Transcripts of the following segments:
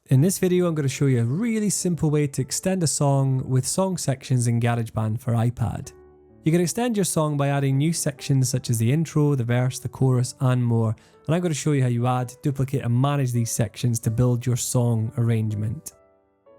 In this video, I'm going to show you a really simple way to extend a song with song sections in Garageband for iPad. You can extend your song by adding new sections such as the intro, the verse, the chorus and more, and I'm going to show you how you add, duplicate and manage these sections to build your song arrangement.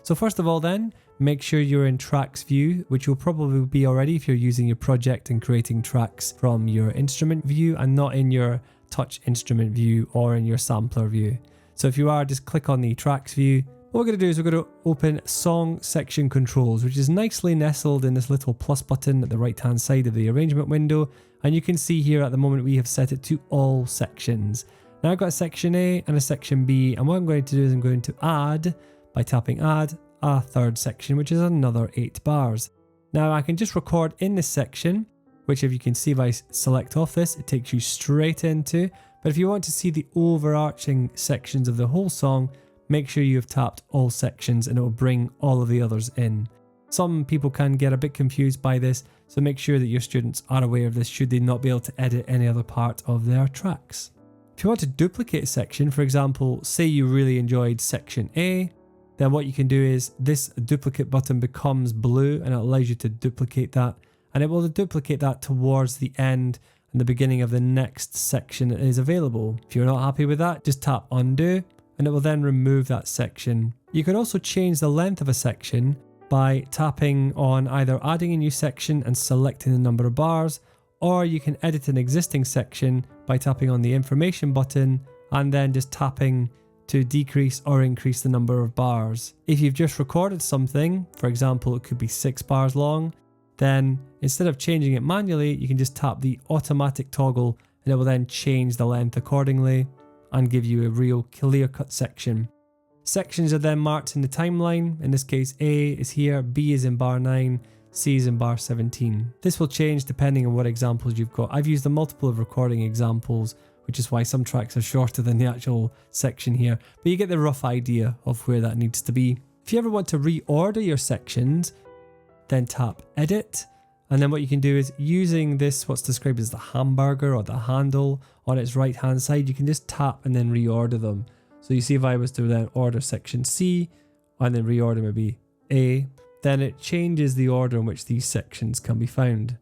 So first of all then, make sure you're in tracks view, which will probably be already if you're using your project and creating tracks from your instrument view and not in your touch instrument view or in your sampler view. So if you are, just click on the tracks view. What we're going to do is we're going to open song section controls, which is nicely nestled in this little plus button at the right hand side of the arrangement window. And you can see here at the moment we have set it to all sections. Now I've got a section A and a section B, and what I'm going to do is I'm going to add, by tapping add, a third section, which is another 8 bars. Now I can just record in this section, which if you can see if I select off this, it takes you straight into. But if you want to see the overarching sections of the whole song, make sure you have tapped all sections and it will bring all of the others in. Some people can get a bit confused by this, so make sure that your students are aware of this should they not be able to edit any other part of their tracks. If you want to duplicate a section, for example, say you really enjoyed section A, then what you can do is this duplicate button becomes blue and it allows you to duplicate that, and it will duplicate that towards the end and the beginning of the next section that is available. If you're not happy with that, just tap undo and it will then remove that section. You can also change the length of a section by tapping on either adding a new section and selecting the number of bars, or you can edit an existing section by tapping on the information button and then just tapping to decrease or increase the number of bars. If you've just recorded something, for example, it could be 6 bars long, then instead of changing it manually, you can just tap the automatic toggle and it will then change the length accordingly and give you a real clear-cut section. Sections are then marked in the timeline. In this case, A is here, B is in bar 9, C is in bar 17. This will change depending on what examples you've got. I've used a multiple of recording examples, which is why some tracks are shorter than the actual section here, but you get the rough idea of where that needs to be. If you ever want to reorder your sections, then tap edit, and then what you can do is using this, what's described as the hamburger or the handle on its right hand side, you can just tap and then reorder them. So you see if I was to then order section C and then reorder maybe A, then it changes the order in which these sections can be found.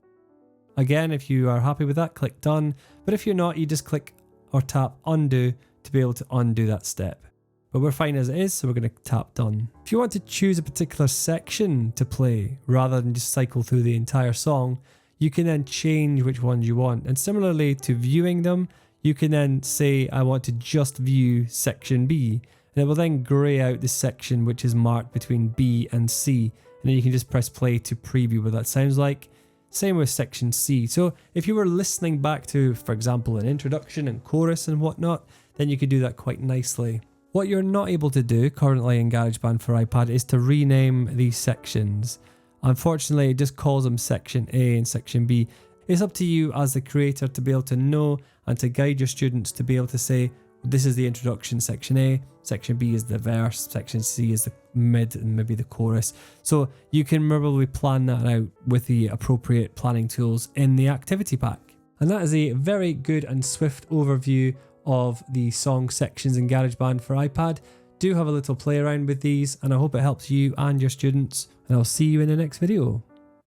Again, if you are happy with that, click done, but if you're not, you just click or tap undo to be able to undo that step. But we're fine as it is, so we're going to tap done. If you want to choose a particular section to play rather than just cycle through the entire song, you can then change which ones you want. And similarly to viewing them, you can then say I want to just view section B, and it will then grey out the section which is marked between B and C, and then you can just press play to preview what that sounds like. Same with section C. So if you were listening back to, for example, an introduction and chorus and whatnot, then you could do that quite nicely. What you're not able to do currently in Garageband for iPad is to rename these sections. Unfortunately, it just calls them section A and section B. It's up to you as the creator to be able to know and to guide your students to be able to say, this is the introduction, section A, section B is the verse, section C is the mid and maybe the chorus. So you can probably plan that out with the appropriate planning tools in the activity pack. And that is a very good and swift overview of the song sections in Garageband for iPad. Do have a little play around with these, and I hope it helps you and your students, and I'll see you in the next video.